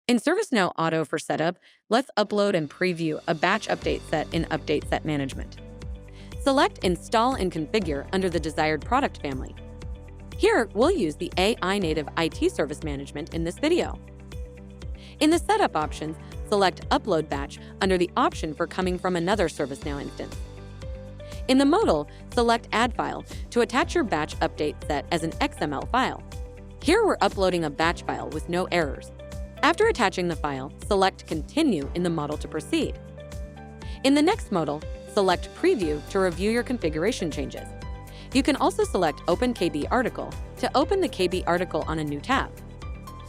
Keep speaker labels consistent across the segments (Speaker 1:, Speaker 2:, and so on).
Speaker 1: In ServiceNow Otto for setup, let's upload and preview a batch update set in Update Set Management. Select Install and Configure under the desired product family. Here, we'll use the AI native IT service management in this video. In the Setup options, select Upload Batch under the option for coming from another ServiceNow instance. In the modal, select Add File to attach your batch update set as an XML file. Here we're uploading a batch file with no errors. After attaching the file, select Continue in the modal to proceed. In the next modal, select Preview to review your configuration changes. You can also select Open KB Article to open the KB article on a new tab.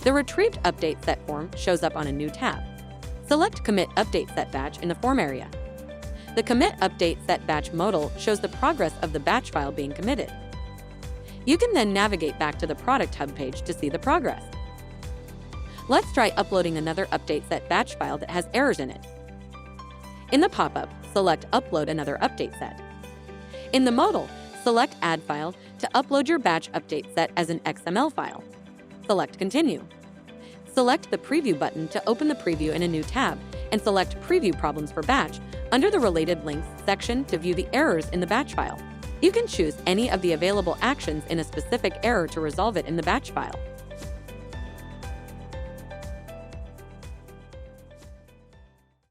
Speaker 1: The retrieved update set form shows up on a new tab. Select Commit Update Set Batch in the form area. The Commit Update Set Batch modal shows the progress of the batch file being committed. You can then navigate back to the Product Hub page to see the progress. Let's try uploading another update set batch file that has errors in it. In the pop-up, select Upload Another Update Set. In the modal, select Add File to upload your batch update set as an XML file. Select Continue. Select the Preview button to open the preview in a new tab, and select Preview Problems for Batch under the Related Links section to view the errors in the batch file. You can choose any of the available actions in a specific error to resolve it in the batch file.